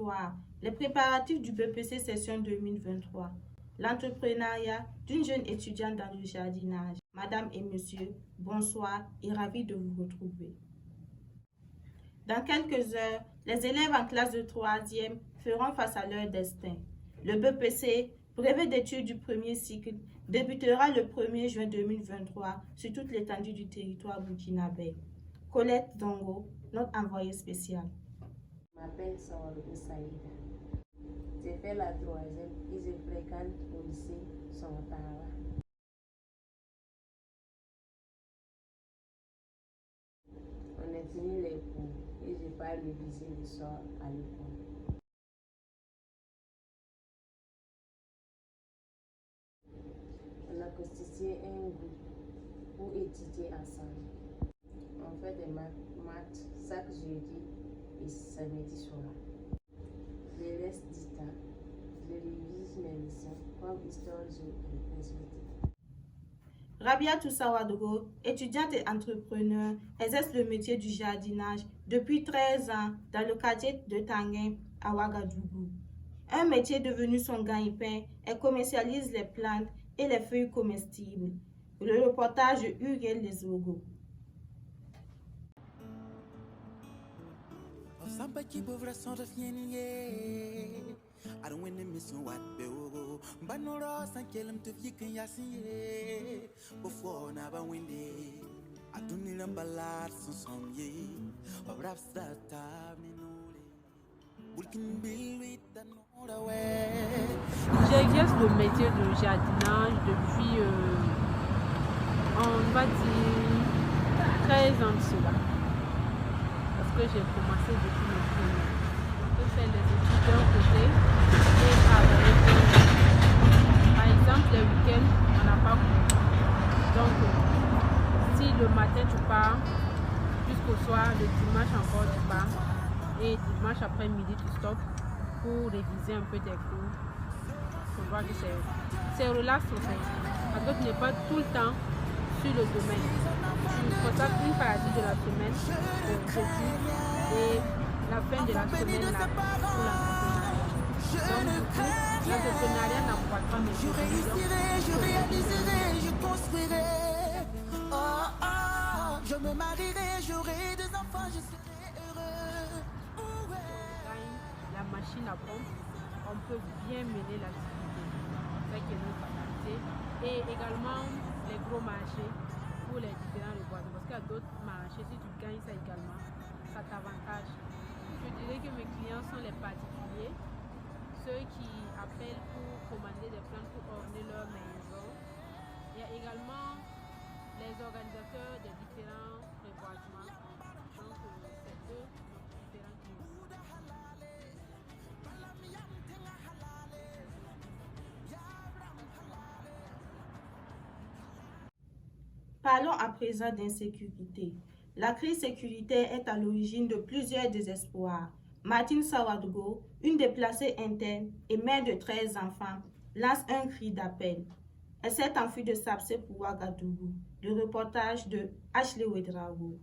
bonsoir. Les préparatifs du BPC session 2023. L'entrepreneuriat d'une jeune étudiante dans le jardinage. Madame et monsieur, bonsoir et ravi de vous retrouver. Dans quelques heures, les élèves en classe de 3e feront face à leur destin. Le BPC, brevet d'études du premier cycle, débutera le 1er juin 2023 sur toute l'étendue du territoire burkinabé. Colette Dongo, notre envoyée spéciale. Je m'appelle Sawarou Saïda. J'ai fait la 3e et je fréquente au lycée Sontawa. On a fini les cours et j'ai pas révisé le soir à l'école. On a constitué un groupe pour étudier ensemble. On fait des maths chaque jeudi et samedi soir. Le reste du temps, je révise mes leçons comme histoire, géo et arithmétique. Rabia Toussawadogo, étudiante et entrepreneur, exerce le métier du jardinage depuis 13 ans dans le quartier de Tanguin à Ouagadougou. Un métier devenu son gagne-pain, elle commercialise les plantes et les feuilles comestibles. Le reportage de Uriel Lesogo. I don't win the mission what beogo but no ross and kill him to fikin yasi before never win it I don't need a ballad some ye or raps that time we can be with the way. J'exerce le métier de jardinage depuis on va dire 13 ans de cela parce que j'ai commencé depuis le premier. On peut faire les études d'un côté et travailler de l'autre. Par exemple, les week-ends, on n'a pas cours. Donc, si le matin tu pars, jusqu'au soir, le dimanche encore tu pars, et dimanche après-midi tu stops pour réviser un peu tes cours. On voit que c'est relax en fait. Parce que tu n'es pas tout le temps sur le domaine. Tu consacres une partie de la semaine au jeudi et la fin de la semaine là pour l'entrepreneuriat. Donc du coup, l'entrepreneuriat n'apporte pas mes Je réussirai, je réaliserai, je construirai. Oh, oh, je me marierai, j'aurai des enfants, je serai heureux. La machine à pompe, on peut bien mener l'activité. C'est ça qui est notre fatalité. Et également les gros marchés pour les différents reboisons. Parce qu'il y a d'autres marchés, si tu gagnes ça également, ça t'avantage. Je dirais que mes clients sont les particuliers, ceux qui appellent pour commander des plantes pour orner leur maison. Il y a également les organisateurs des différents reboisements. Donc c'est eux nos différents clients. Parlons à présent d'insécurité. La crise sécuritaire est à l'origine de plusieurs désespoirs. Martine Sawadogo, une déplacée interne et mère de 13 enfants, lance un cri d'appel. Elle s'est enfuie de Sapsé pour Ouagadougou. Le reportage de Ashley Wedrago.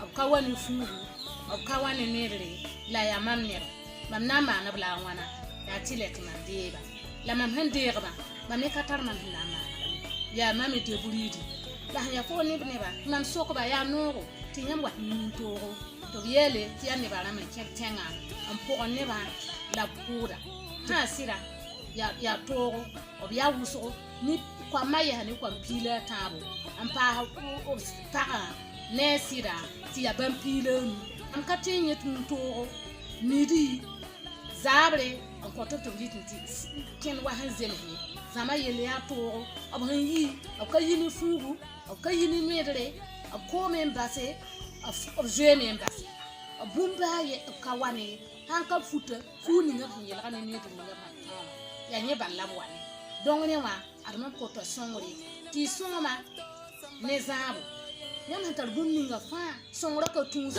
Abkawa ni furu, abkawa ni nere, la ya mamnero. mam na n maaneb la a wãna yaa tɩ lɛk mam deeba la mam sẽn deegba mam me ka tar mam sẽn na n maanegame yaa mam me de buriidi la sẽn yaa fo neba mam sokba yaa noogo tɩ yãmb wat nin-toogo tɩ b yeele tɩ yaa nebã rãmb n kẽb tẽngã n pʋgẽ nebã la b kʋʋda sã n sɩda yaa toogo b yaa wʋsgo ne koamã yɛsa ne koam piila a tãabo n paas pagã ne a sɩda tɩ yaa bãmb piila a nu m ka tɩ n yẽ nin-toogo midi zaabre n kõ tɩ b yɩt tɩ kẽnd wa sẽn zems ye zãma yell yaa toogo b sẽn yi b ka yi ne fuugu b ka yi ne medre b koome n base b zoeeme n base b bũmb baa ye b ka wa ne sãn ka futa fuu ninga b sẽn yelga ne nedr ninga b sẽn tõoga yaa yẽ bal la b wa ne dõnc ne wã ad mam kota sõngre tɩ y sõngma ne zãabo yãmb sẽn tar bũmb ninga fãa sõngra ka tũus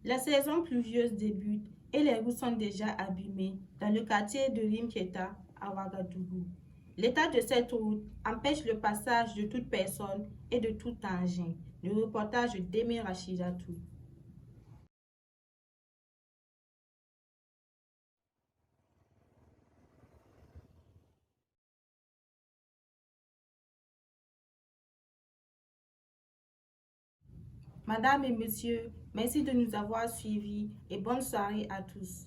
La saison pluvieuse débute et les routes sont déjà abîmées dans le quartier de Limketa à Ouagadougou. L'état de cette route empêche le passage de toute personne et de tout engin. Le reportage de Demi Rachidatou. Madame et Monsieur, merci de nous avoir suivis et bonne soirée à tous.